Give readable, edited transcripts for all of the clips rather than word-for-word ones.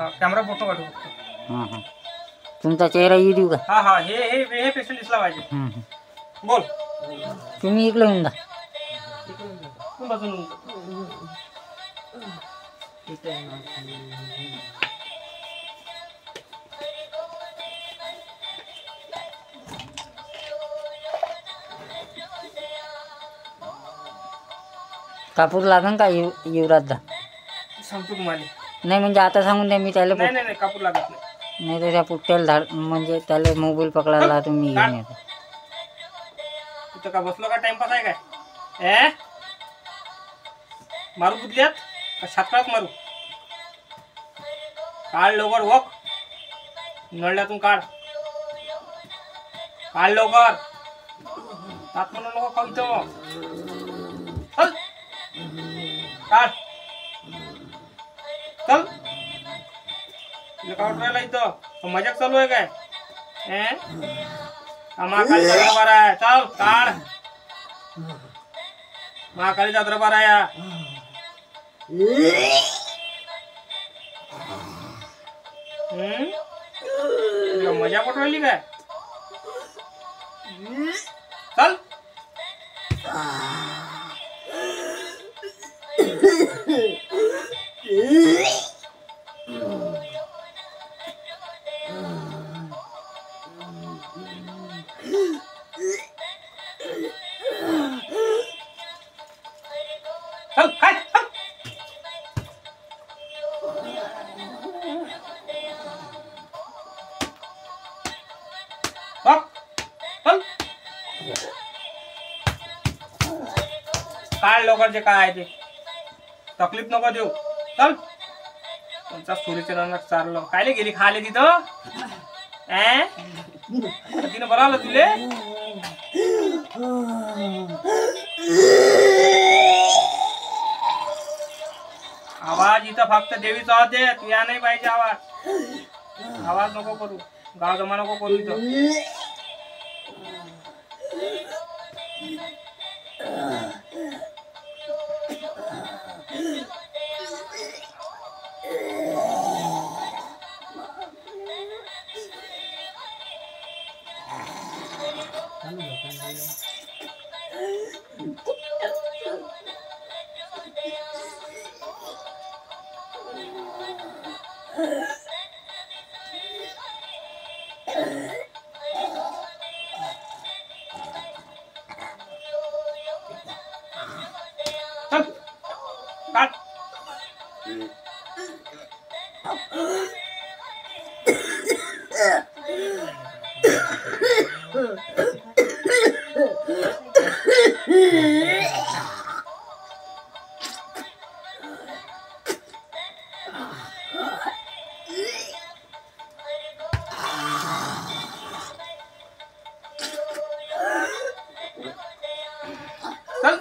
हा camera photo काढू फक्त. हां हां तुमचा चेहरा येऊ देऊ का? हा हा हे पेशंट दिसला पाहिजे. बोल तुम्ही इकडे येऊन जा. तू बसून कापूर लागन का युवराजदा? सांगतो तुम्हाला. नाही म्हणजे आता सांगून द्या मी त्याला. नाही नाही कापूर लागत नाही. नाही तर त्या पुट्ट्याला धाड म्हणजे त्याला मोबाईल पकडायला तुम्ही घेऊन येतो. तिथं का बसलो का टाइमपास आहे काय? मारू बुदल्यात का छातकाळात मारू? काढ लवकर वक नळल्यातून काढ लवकर. तात म्हणून नको खाऊ इथं. चल काढ चल. तुला काय वाटलं इथं मजाक चालू आहे काय? महाकाली दरबार आहे. चल काढ. महाकाली दरबार आहे. मजा पटवायली काय? चल चल काय चल काय लोकांचे काय आहे ते तकलीफ नको देऊ. चल तुमचा सुरीच्या रंगात चारलं कायले गेली खाले तिथं. तिनं बरं तुले. आवाज इथं फक्त देवीचा होते. या नाही पाहिजे आवाज नको करू. गाव जमा नको करू इथं. चल काट. चल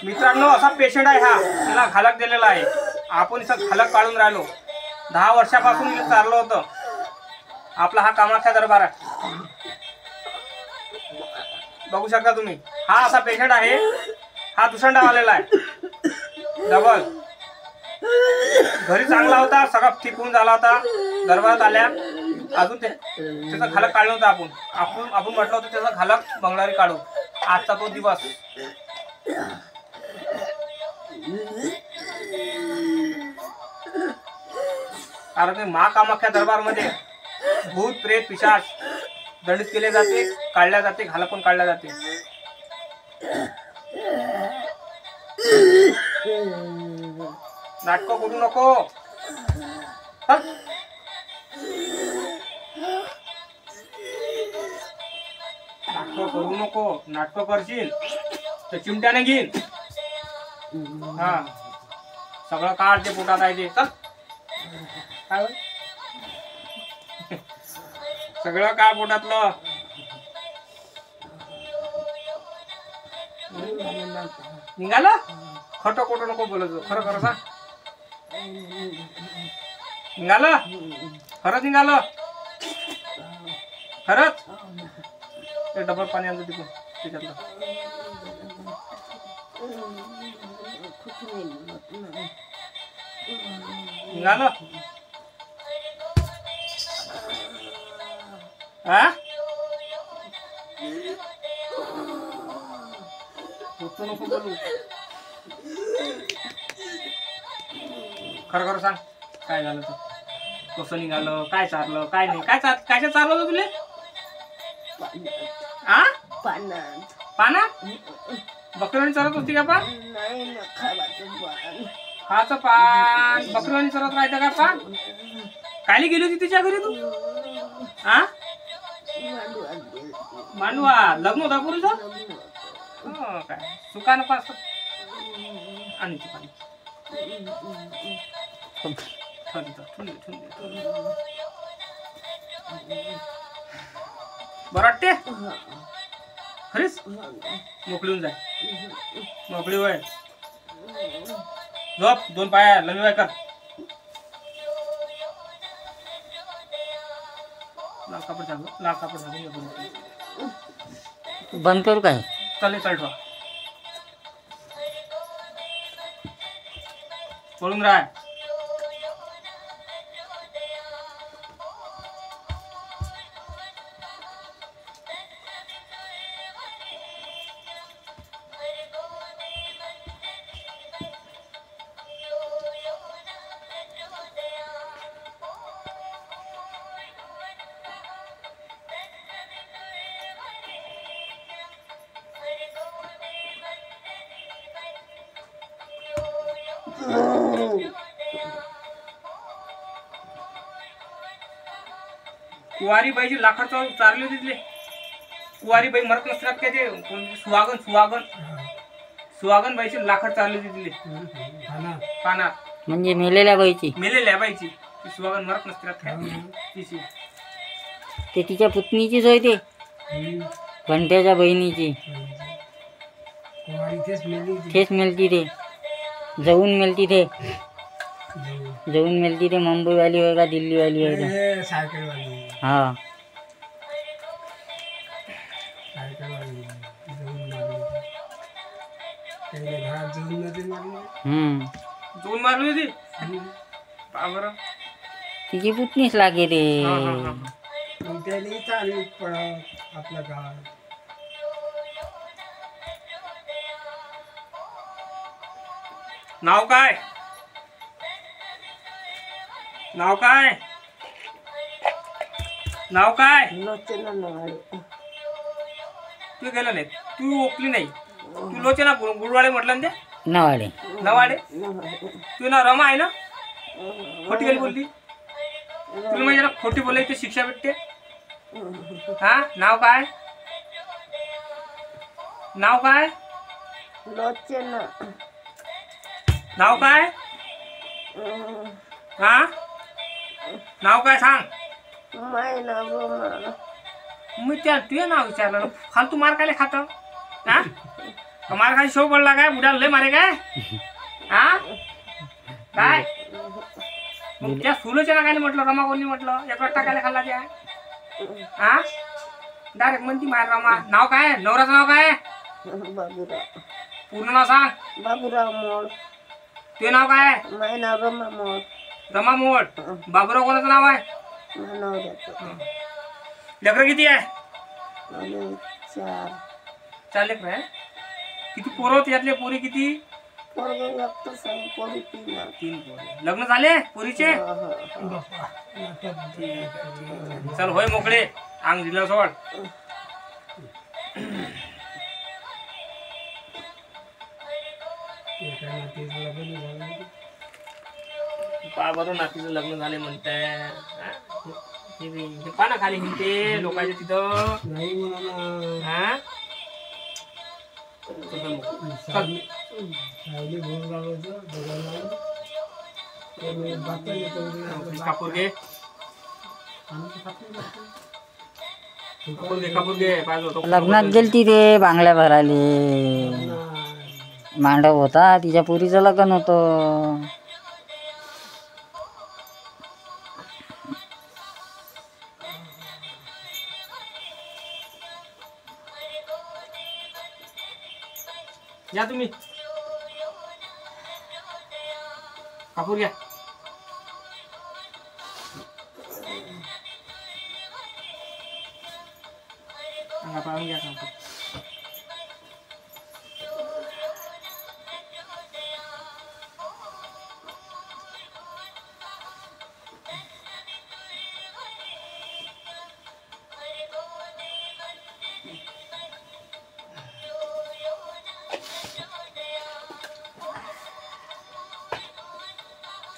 मित्रांनो असा पेशंट आहे हा. त्याला घालक दिलेला आहे. आपण इथं घालक काढून राहिलो. 10 वर्षापासून इथं चाललं होतं. आपला हा कामाख्या दरबार आहे. बघू शकता तुम्ही. हा असा पेशंट आहे. हा दुसंडा आलेला आहे डबल. घरी चांगला होता. सगळा ठीक होऊन झाला होता. दरबारात आल्या अजून त्याचा घालक काढलं होतं. आपण म्हटलं होतं त्याचा घालक मंगळवारी काढू. आजचा तो दिवस. कारण मा कामाख्या दरबार मध्ये भूत प्रेत पिशाच दंडित केले जाते. काढल्या जाते. घालक पण काढल्या जाते. नाटक करू नको. नाटक करू नको. नाटक करशील तर चिमट्याने घेईन. हा सगळं काढ ते पोटात आहे ते. चल काय सगळं काय पोटातलं. निघालं. खोटं खोटं नको बोलायचं. खरं खरं सांग. निघालं. खरंच निघालं. खरंच. ते डबल पाणी आणलं तिकडून. त्याच्यातलं निघालं हा होतो नको बोलू खरं खरं सांग काय झालं तर कसं निघालं काय चारलं काय नाही काय कायच्या चारलं होतं तुले आ पानात बकरीवाणी चरत होती का पान खाचं पान बकरीवाणी चरत राहतं का पान कायले गेली होती तिच्या घरी तू हा मांडवा लग्न होता पुरीचं काय सुकानं पास आणि ती पाणी बरं वाटते खरीच मोकळी होऊन जाय मोकळी वय झोप दोन पाया लंबी वाय कर लाल कापड झालं बंद करू काय चालेल चल ठेवा पळून राह कुवारी बाईची लाखड चारली होती तिथले कुवारी बाई मरत नसतात काय ते सुहागन बाईची लाखड चारली होती तिथले पाना म्हणजे मेलेल्या बाईची बाईची ती सुहागन मरत नसतात काय तिची ते तिच्या पुतणीचीच होय ते घंट्याच्या बहिणीची तेच मेलती ते जाऊन मेलती ते मुंबईवाली होय का दिल्लीवाली होय का हा दोन मारली होती तिची पुतणीच लागे रे आपलं गाव नाव काय नाव काय नाव काय तू गेलं नाही तू ओळखली नाही तू लोचना गुरुवाडे म्हटलं ना ते नवाडे तू ना रमा आहे ना खोटी गेली बोलली तुला म्हणजे जरा खोटी बोलायची शिक्षा भेटते हा नाव काय नाव काय नाव काय हा नाव काय सांग मी त्या तुझे नाव विचारलं फालतू मार काय खात हा मार खाली शो पडला काय बुडाला लय मारे काय हा काय मग त्या सुलोच्या नागाने म्हटलं रमा कोणी म्हटलं एक टाकायला खाल्ला त्या हा डायरेक्ट म्हणती मार रमा नाव काय नवराचं नाव काय पूर्ण नाव सांग बाबूराव मोड ते नाव काय माझं नाव रमा मोड रमा मोड बाबूराव कोणाचं नाव आहे लेकरं किती आहे चार लेकरं आहे किती पोरं होती यातले पोरी किती तीन पोरी लग्न झाले पोरीचे चल होय मोकळे अंग दिलं सोड बाबा नातीचं लग्न झाले म्हणताय पाना खाली हिंडते लोकांच्या तिथं हा कापूर घे लग्नात गेलती रे बांगड्या भराले मांडव होता तिच्या पुरीचं लग्न होतं या तुम्ही कापूर घ्या. अंगा पाळून घ्या कापूर.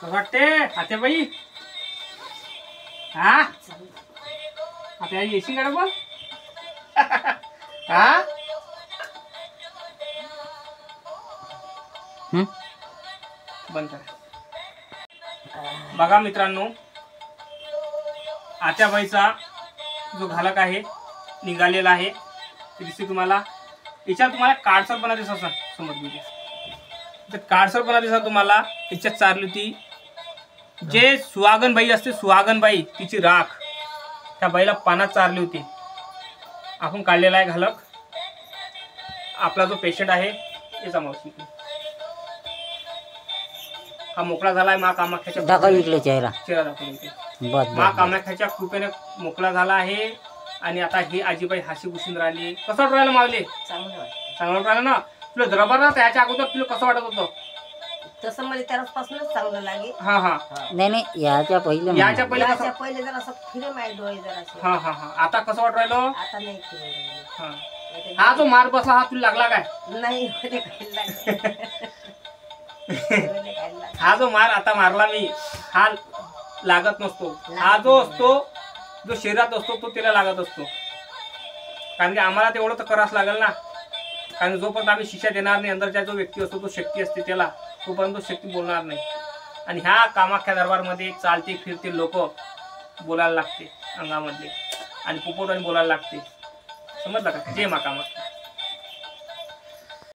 कसं वाटते आत्याबाई? हा आता येशील का पण? हा हं? बंद करा. बघा मित्रांनो, आत्याबाईचा जो घालक आहे निघालेला आहे ते दिसते तुम्हाला. याच्यात तुम्हाला काळसरपणा दिसत असा समोर म्हणजे तर काळसरपणा दिसत तुम्हाला. याच्यात चारली होती जे सुहागनबाई असते, सुहागनबाई तिची राख त्या बाईला पानात चारली होती. आपण काढलेला आहे घालक. आपला जो पेशंट आहे याचा मावशी हा मोकळा झालाय. मा कामाख्याच्या दाखव इकडे चेहरा. चेहरा दाखवून इथे. बस मा बस कामाख्याच्या कृपेने मोकळा झाला आहे. आणि आता ही आजीबाई हाशी घुसून राहिली. कसं वाटू राहिलं मावले? चांगलं वाटतं. चांगलं वाटू राहिलं ना तुला? दरबार त्याच्या अगोदर तुला कसं वाटत होतं? तसं मला त्यापासूनच चांगलं लागे. हा हा नाही नाही याच्या पहिले याच्या पहिले कसं? याच्या पहिले जर असं फिरे माय डोळे जर असे. हा हा हा आता कसं वाटू राहिलं? आता नाही फिरे डोळे. हा हा जो मार बसला हा तुला लागला काय? नाही मध्ये खायला लागले. मध्ये खायला लागले. हा जो मार आता मारला मी हा लागत नसतो. हा जो असतो जो शरीरात असतो तो तिला लागत असतो. कारण की आम्हाला तेवढं तर करावंच लागेल ना. कारण जोपर्यंत आम्ही शिक्षा देणार नाही अंदरचा जो व्यक्ती असतो तो शक्ती असते त्याला तोपर्यंत तो शक्ती बोलणार नाही. आणि ह्या कामाख्या दरबारमध्ये चालते फिरते लोक बोलायला लागते अंगामधले आणि पुपोटाने बोलायला लागते. समजलं का? जय मा कामाख्या.